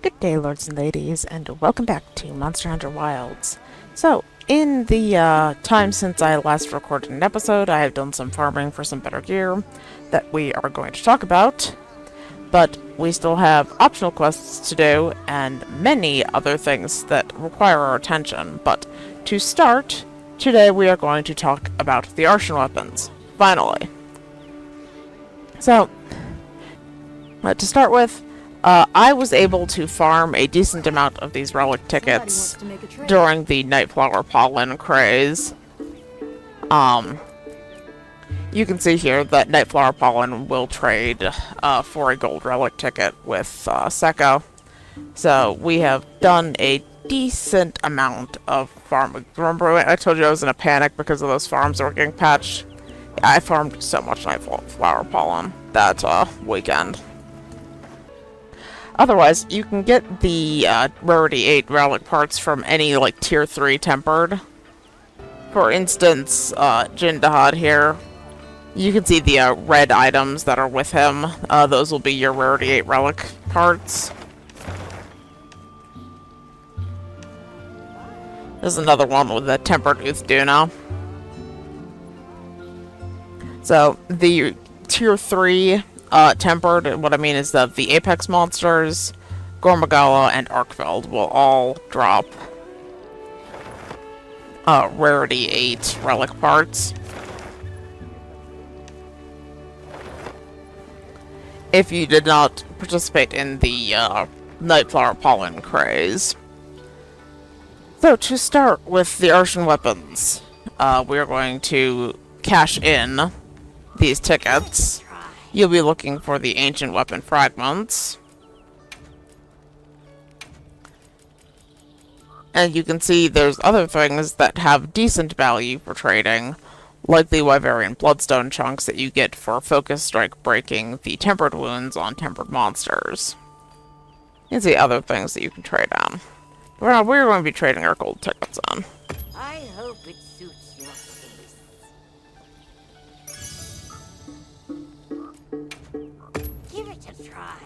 Good day, lords and ladies, and welcome back to Monster Hunter Wilds. So, in the time since I last recorded an episode, I have done some farming for some better gear that we are going to talk about, but we still have optional quests to do and many other things that require our attention. But to start, today we are going to talk about the Artian weapons, finally. So, to start with, I was able to farm a decent amount of these relic tickets during the Nightflower Pollen craze. You can see here that Nightflower Pollen will trade for a gold relic ticket with Sekko. So we have done a decent amount of farming. Remember I told you I was in a panic because of those farms that were getting patched? Yeah, I farmed so much Nightflower Pollen that weekend. Otherwise, you can get the Rarity 8 relic parts from any, like, Tier 3 tempered. For instance, Jindahad here. You can see the red items that are with him. Those will be your Rarity 8 relic parts. There's another one with a tempered Uthduna. So, the Tier 3... tempered, what I mean is that the Apex monsters, Gormagala, and Arkfeld will all drop Rarity 8 relic parts. If you did not participate in the Nightflower Pollen craze. So, to start with the Artian weapons, we are going to cash in these tickets. You'll be looking for the ancient weapon fragments. And you can see there's other things that have decent value for trading, like the Wyverian Bloodstone chunks that you get for Focus Strike breaking the tempered wounds on tempered monsters. You can see other things that you can trade on. We're going to be trading our gold tickets on. I hope it suits your taste. Give it a try.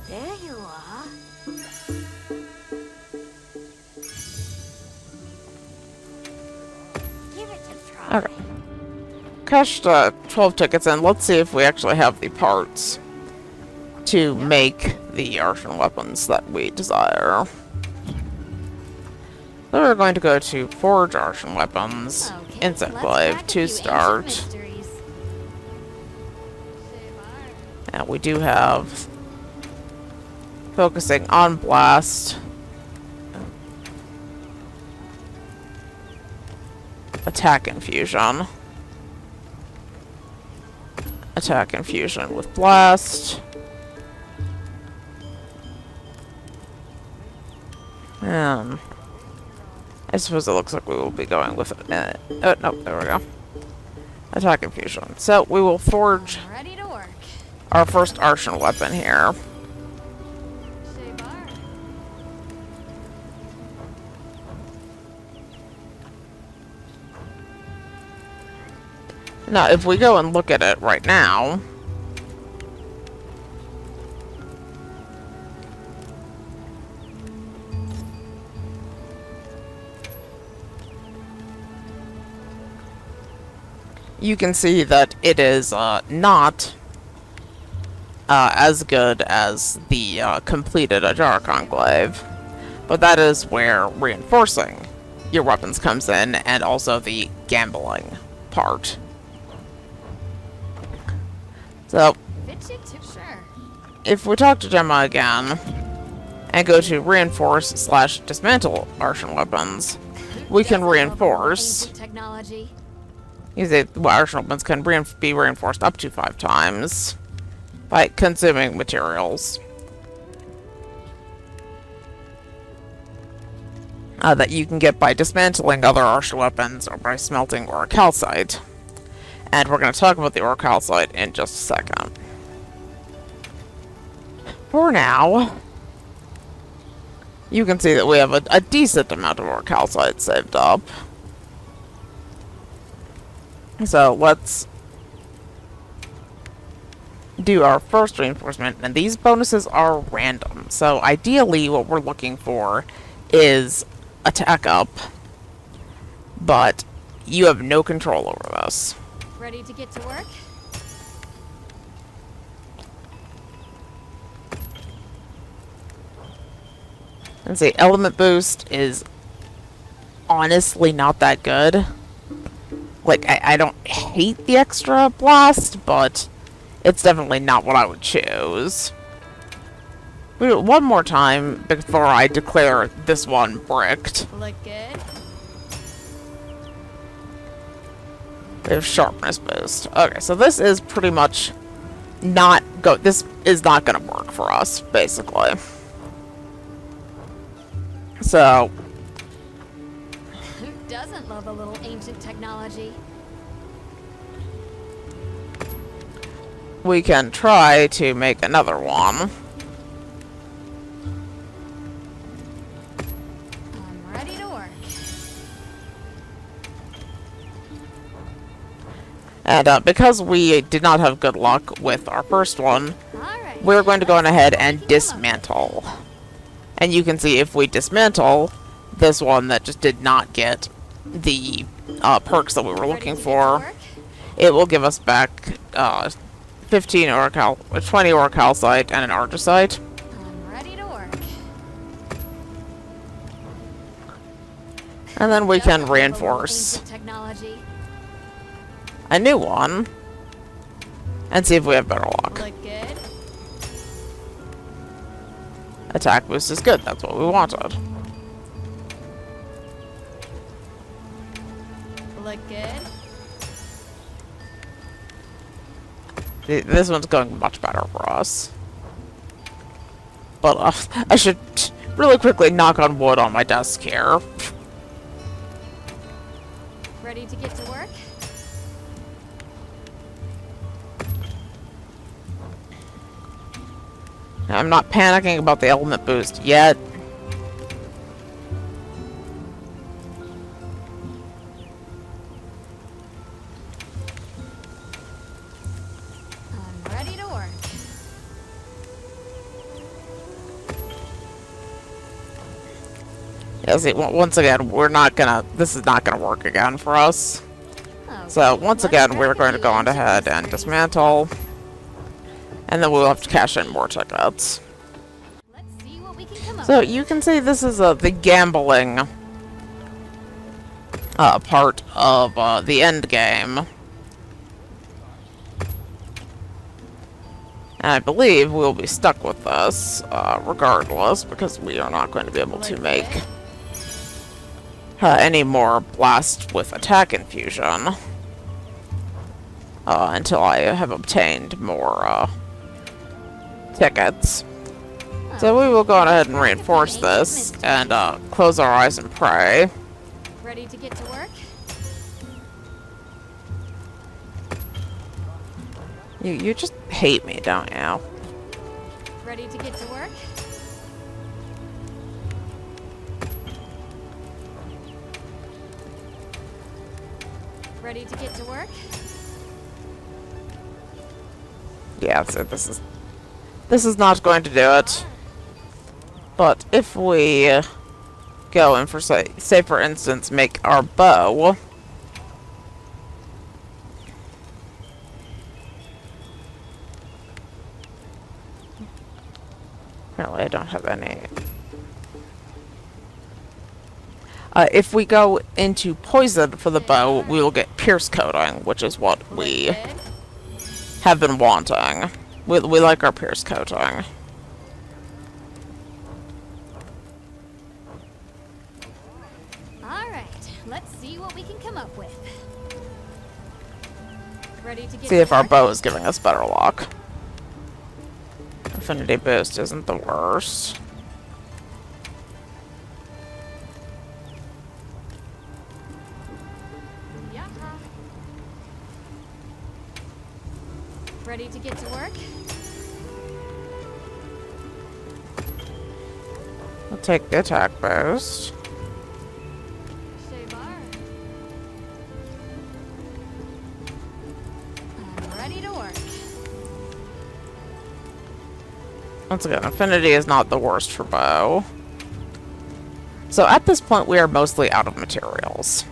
There you are. Give it a try. Okay. Cashed 12 tickets in. Let's see if we actually have the parts to make the Artian weapons that we desire. So we're going to go to Forge Artian Weapons, Insect Glaive, to start. And we do have focusing on Blast, Attack Infusion, Attack Infusion with Blast, I suppose it looks like we will be going with it. Oh, no, there we go. Attack Infusion. So, we will forge Ready to work. our first Artian weapon here. Now, if we go and look at it right now, you can see that it is not as good as the completed Ajara Conclave. But that is where reinforcing your weapons comes in, and also the gambling part. So, if we talk to Gemma again, and go to reinforce/dismantle Artian weapons, we can reinforce. Technology. Artian weapons can be reinforced up to 5 times by consuming materials that you can get by dismantling other Artian weapons or by smelting oricalcite. And we're going to talk about the oricalcite in just a second. For now, you can see that we have a decent amount of oricalcite saved up. So let's do our first reinforcement, and these bonuses are random. So ideally what we're looking for is attack up, but you have no control over this. Ready to get to work? And say element boost is honestly not that good. Like, I don't hate the extra blast, but it's definitely not what I would choose. We do it one more time before I declare this one bricked. Look good. We have sharpness boost. Okay, so this is pretty much not go. This is not going to work for us, basically. So Who doesn't love a little ancient technology? we can try to make another one. I'm ready to work. And because we did not have good luck with our first one, Alright. we're going to go on ahead and dismantle. And you can see if we dismantle this one that just did not get the perks that we were looking for, it will give us back 20 oricalcite and an artisite. I'm ready to work. And then we can Doesn't love a little reinforce ancient technology. a new one and see if we have better luck. Look good. Attack boost is good, that's what we wanted. Look good. This one's going much better for us. But I should really quickly knock on wood on my desk here. Ready to get to work? I'm not panicking about the element boost yet. I'm ready to work. Yeah, see, once again, we're not gonna. This is not gonna work again for us. Oh, So once let's again, crack we're a going to go on ancient ahead and mystery. dismantle, and then we'll have to cash in more tickets. Let's see what we can come up So with. you can say this is the gambling part of the end game. And I believe we'll be stuck with this regardless, because we are not going to be able to make any more blast with attack infusion until I have obtained more tickets. So we will go on ahead and reinforce this and close our eyes and pray. Ready to get to work? You just hate me, don't you? Ready to get to work? Ready to get to work? Yeah, so this is not going to do it. But if we go and for say for instance make our bow, apparently I don't have any. If we go into poison for the bow, we will get pierce coating, which is what we Good. have been wanting. We like our pierce coating. Alright, let's see what we can come up with. Ready to get See to if our work? bow is giving us better luck. Affinity boost isn't the worst. Yaha. Ready to get to work? We'll take the attack boost. Shavar. I'm ready to work. Once again, affinity is not the worst for bow. So at this point, we are mostly out of materials.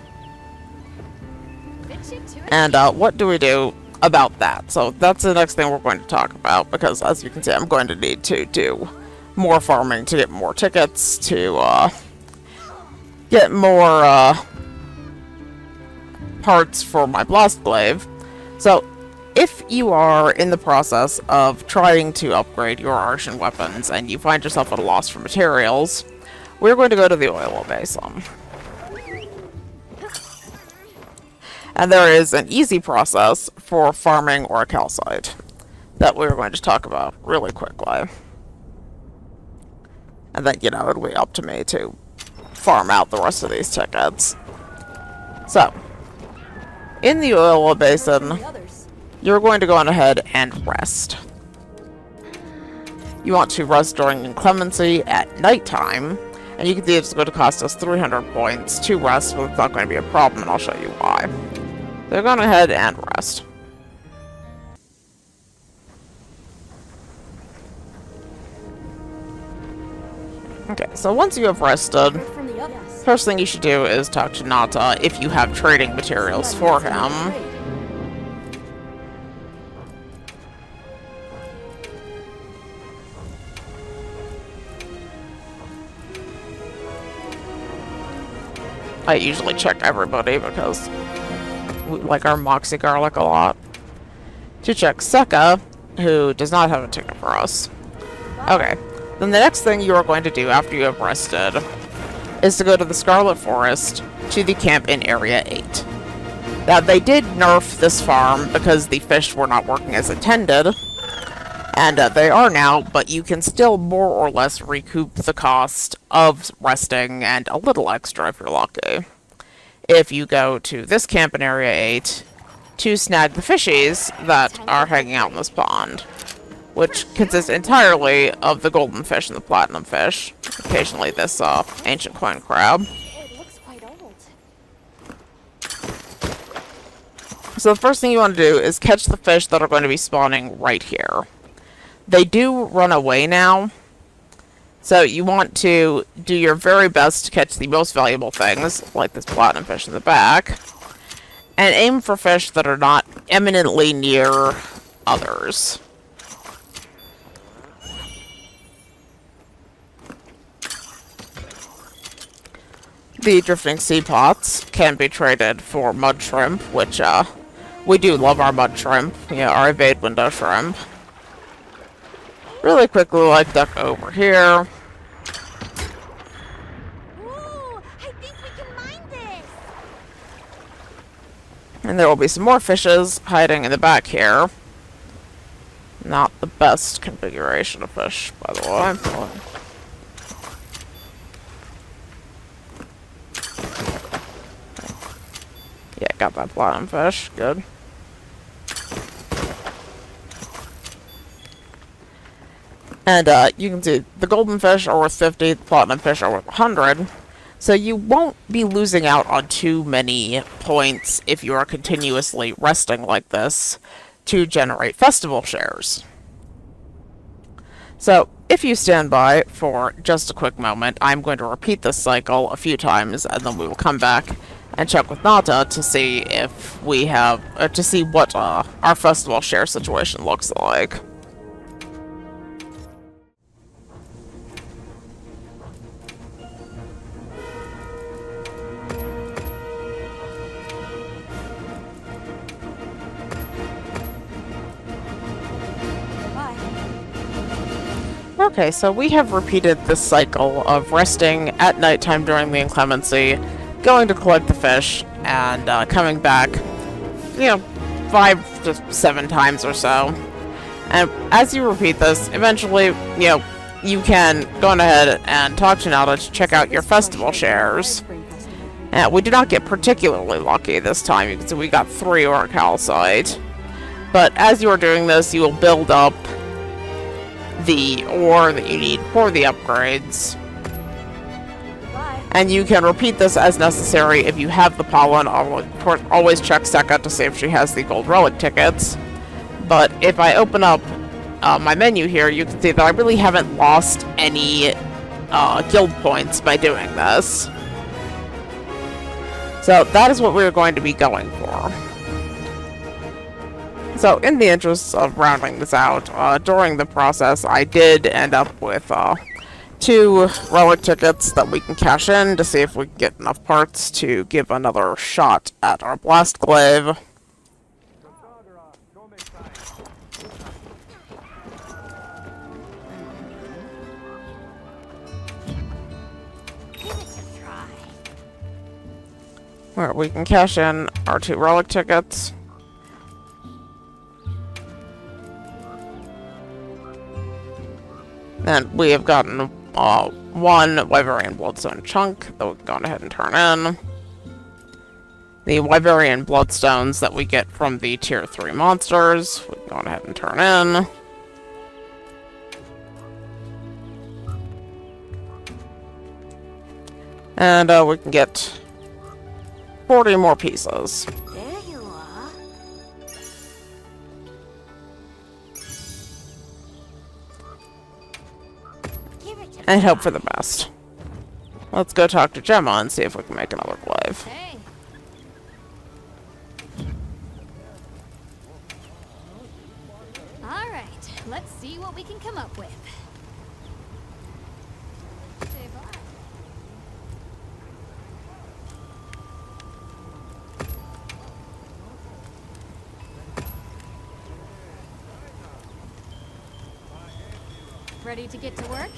And what do we do about that? So that's the next thing we're going to talk about, because as you can see, I'm going to need to do more farming to get more tickets, to get more parts for my blast glaive. So if you are in the process of trying to upgrade your Artian weapons and you find yourself at a loss for materials, we're going to go to the oil basin. And there is an easy process for farming oricalcite that we're going to talk about really quickly. And then, you know, it'll be up to me to farm out the rest of these tickets. So, in the oil basin, you're going to go on ahead and rest. You want to rest during inclemency at nighttime, and you can see it's going to cost us 300 points to rest, but it's not going to be a problem, and I'll show you why. They're going ahead and rest. Okay, so once you have rested, first thing you should do is talk to Nata if you have trading materials for him. I usually check everybody because we like our Moxie Garlic a lot. To check Sekka, who does not have a ticket for us. Okay, then the next thing you are going to do after you have rested is to go to the Scarlet Forest to the camp in Area 8. Now, they did nerf this farm because the fish were not working as intended, and they are now, but you can still more or less recoup the cost of resting and a little extra if you're lucky. If you go to this camp in Area 8 to snag the fishies that are hanging out in this pond, which consists entirely of the golden fish and the platinum fish, occasionally this ancient coin crab. It looks quite old. So the first thing you want to do is catch the fish that are going to be spawning right here. They do run away now, so you want to do your very best to catch the most valuable things, like this platinum fish in the back, and aim for fish that are not eminently near others. The drifting sea pots can be traded for mud shrimp, which we do love our mud shrimp, our evade window shrimp. Really quickly, like duck over here. Ooh, I think we can mine this. And there will be some more fishes hiding in the back here. Not the best configuration of fish, by the way. Yeah, got that platinum fish. Good. And you can see the golden fish are worth 50, the platinum fish are worth 100. So you won't be losing out on too many points if you are continuously resting like this to generate festival shares. So if you stand by for just a quick moment, I'm going to repeat this cycle a few times, and then we will come back and check with Nata to see if we have to see what our festival share situation looks like. Okay, so we have repeated this cycle of resting at nighttime during the inclemency, going to collect the fish, and coming back, 5 to 7 times or so. And as you repeat this, eventually, you can go on ahead and talk to Nata to check out your festival shares. We did not get particularly lucky this time. You can see we got 3 oricalcite. But as you are doing this, you will build up the ore that you need for the upgrades. And you can repeat this as necessary if you have the pollen. Of course, always check Sekka to see if she has the gold relic tickets. But if I open up my menu here, you can see that I really haven't lost any guild points by doing this. So that is what we're going to be going for. So in the interest of rounding this out, during the process I did end up with 2 relic tickets that we can cash in to see if we can get enough parts to give another shot at our blast glaive. Where we can cash in our 2 relic tickets. And we have gotten 1 Wyverian Bloodstone chunk that we can go ahead and turn in. The Wyverian Bloodstones that we get from the Tier 3 monsters, we can go ahead and turn in. And we can get 40 more pieces. There you are. And hope for the best. Let's go talk to Gemma and see if we can make another glaive. Hey. All right, let's see what we can come up with. Say bye. Ready to get to work?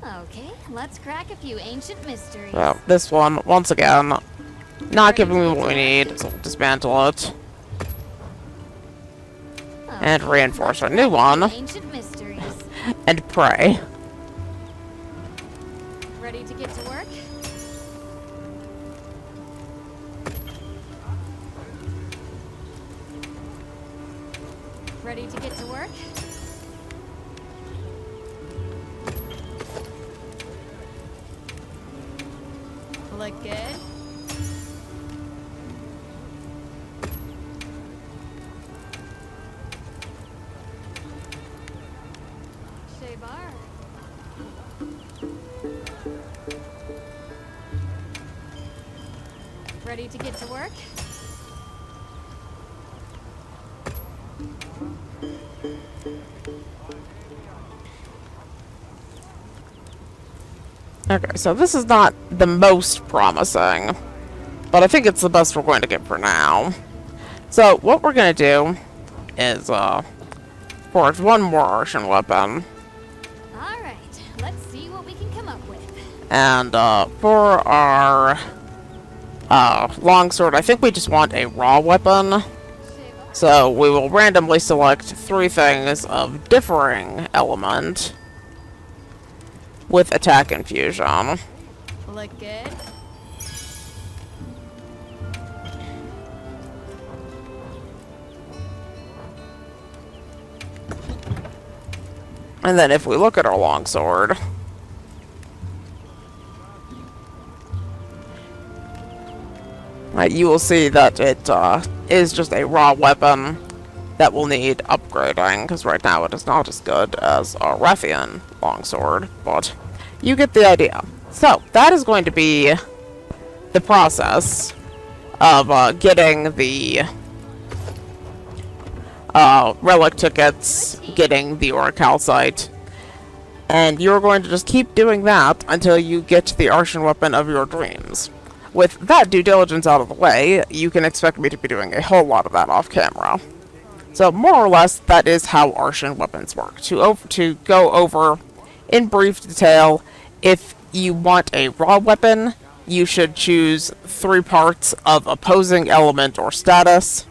Okay, let's crack a few ancient mysteries. So, this one, once again, not giving me what we need, so we'll dismantle it. And reinforce our new one. Ancient mysteries. And pray. Ready to get to work? Ready to get to work? Look good? Shabar. Ready to get to work? Okay, so this is not the most promising, but I think it's the best we're going to get for now. So what we're going to do is forge 1 more Artian weapon. Alright, let's see what we can come up with. And for our longsword, I think we just want a raw weapon. Shabar. So we will randomly select 3 things of differing element with attack infusion. Look good? And then if we look at our longsword, you will see that it is just a raw weapon that will need upgrading, because right now it is not as good as a Rathian longsword, but you get the idea. So, that is going to be the process of getting the relic tickets, getting the oricalcite, and you're going to just keep doing that until you get the Artian weapon of your dreams. With that due diligence out of the way, you can expect me to be doing a whole lot of that off camera. So more or less, that is how Artian weapons work. To go over in brief detail, if you want a raw weapon, you should choose 3 parts of opposing element or status.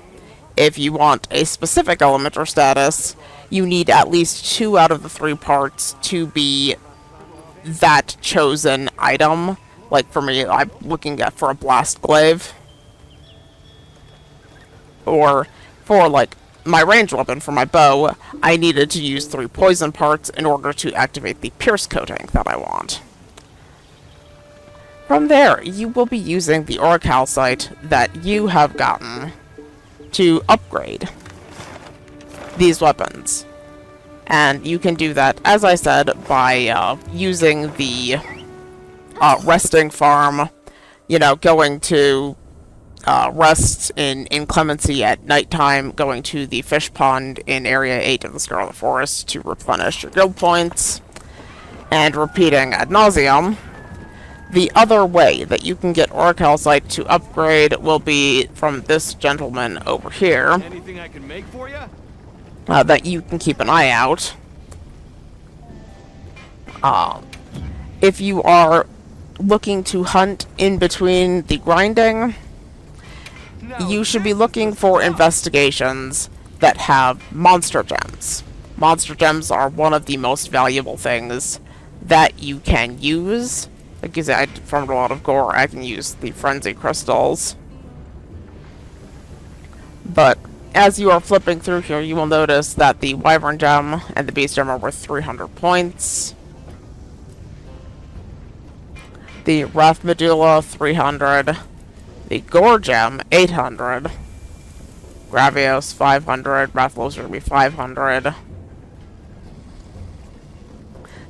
If you want a specific element or status, you need at least 2 out of the 3 parts to be that chosen item. Like for me, I'm looking at for a blast glaive. Or for like my ranged weapon for my bow, I needed to use 3 poison parts in order to activate the pierce coating that I want. From there, you will be using the oricalcite that you have gotten to upgrade these weapons. And you can do that, as I said, by using the resting farm, you know, going to rest in inclemency at nighttime, going to the fish pond in Area 8 of the Scarlet Forest to replenish your guild points, and repeating ad nauseum. The other way that you can get oricalcite to upgrade will be from this gentleman over here. Anything I can make for you? That you can keep an eye out. If you are looking to hunt in between the grinding, you should be looking for investigations that have monster gems. Monster gems are one of the most valuable things that you can use. Like I said, I farmed a lot of gore, I can use the frenzy crystals. But as you are flipping through here, you will notice that the wyvern gem and the beast gem are worth 300 points. The Wrath Medulla, 300. The Gore Gem, 800. Gravios, 500. Wrathlos are going to be 500.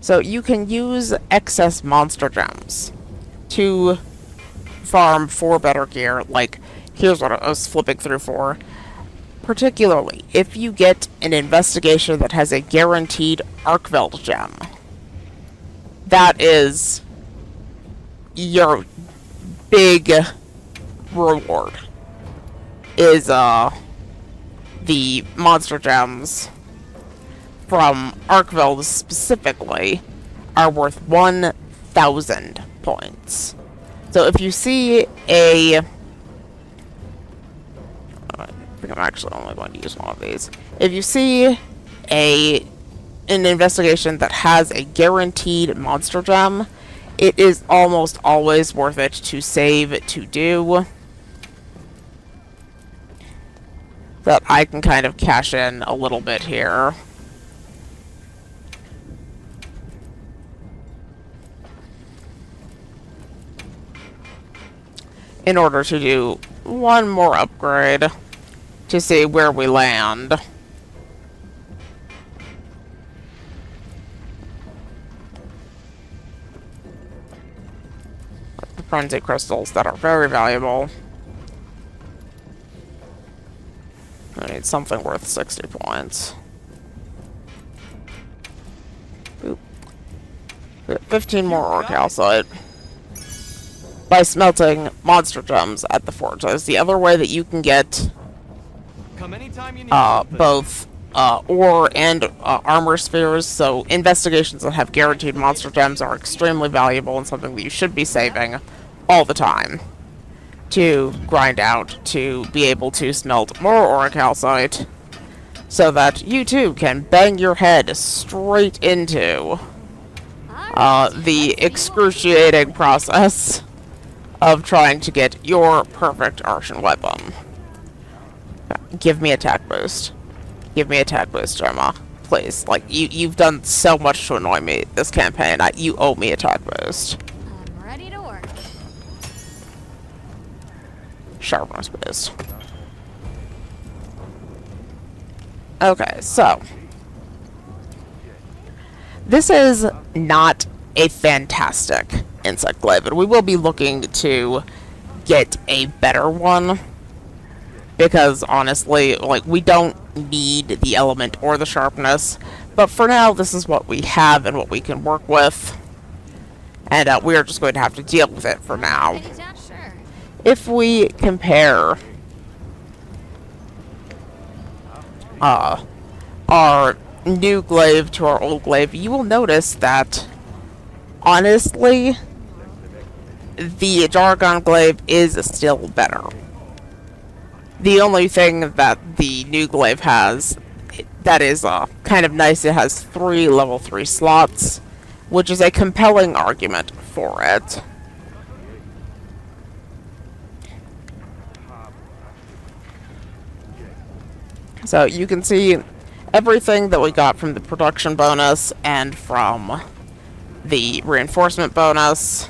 So you can use excess monster gems to farm for better gear. Like, here's what I was flipping through for. Particularly, if you get an investigation that has a guaranteed Arkveld gem. That is your big reward, is the monster gems from Arkveld specifically are worth 1,000 points. So if you see a... I think I'm actually only going to use one of these. If you see an investigation that has a guaranteed monster gem, it is almost always worth it to save to do. That I can kind of cash in a little bit here. In order to do one more upgrade to see where we land. The frenzy crystals that are very valuable. I need something worth 60 points. Oop. 15 more oricalcite. By smelting monster gems at the forge. That is the other way that you can get both ore and armor spheres. So investigations that have guaranteed monster gems are extremely valuable and something that you should be saving all the time to grind out to be able to smelt more oricalcite so that you too can bang your head straight into the excruciating process of trying to get your perfect Artian weapon. Give me attack boost. Give me attack boost, Gemma. Please. Like, you've done so much to annoy me this campaign. You owe me attack boost. I'm ready to work. Sharpness boost. Okay, so. This is not a fantastic insect glaive, and we will be looking to get a better one. Because, honestly, like, we don't need the element or the sharpness. But for now, this is what we have and what we can work with. And we are just going to have to deal with it for now. Sure. If we compare our new glaive to our old glaive, you will notice that, honestly, the Jargon glaive is still better. The only thing that the new glaive has that is kind of nice, it has 3 level 3 slots, which is a compelling argument for it. So you can see everything that we got from the production bonus and from the reinforcement bonus.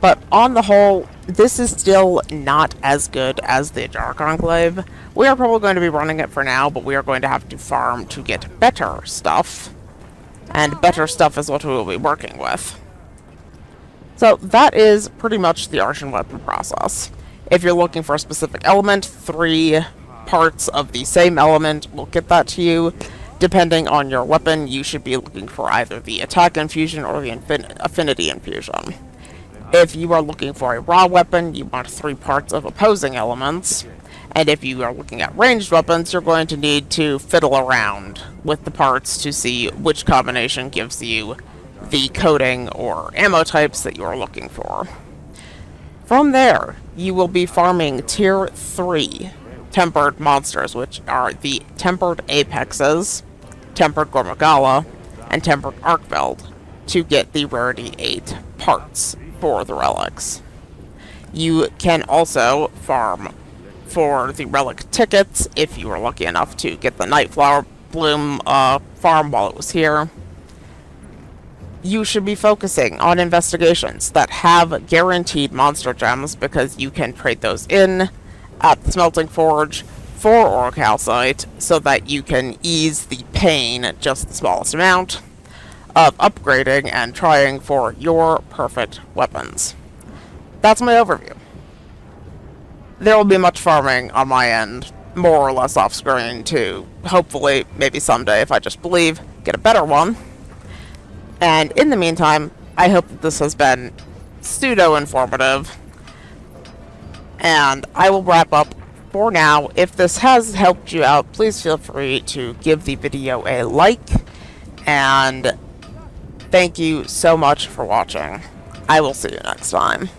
But on the whole, this is still not as good as the Dark Enclave. We are probably going to be running it for now, but we are going to have to farm to get better stuff. And better stuff is what we will be working with. So that is pretty much the Artian weapon process. If you're looking for a specific element, 3 parts of the same element will get that to you. Depending on your weapon, you should be looking for either the attack infusion or the affinity infusion. If you are looking for a raw weapon, you want 3 parts of opposing elements. And if you are looking at ranged weapons, you're going to need to fiddle around with the parts to see which combination gives you the coating or ammo types that you are looking for. From there, you will be farming tier 3 tempered monsters, which are the tempered apexes, tempered Gormagala, and tempered Arkveld, to get the rarity 8 parts for the relics. You can also farm for the relic tickets if you were lucky enough to get the Nightflower Bloom farm while it was here. You should be focusing on investigations that have guaranteed monster gems, because you can trade those in at the smelting forge for oricalcite, so that you can ease the pain, just the smallest amount, of upgrading and trying for your perfect weapons. That's my overview. There will be much farming on my end, more or less off screen, to hopefully, maybe someday, if I just believe, get a better one. And in the meantime, I hope that this has been pseudo-informative, and I will wrap up for now. If this has helped you out, please feel free to give the video a like, and thank you so much for watching. I will see you next time.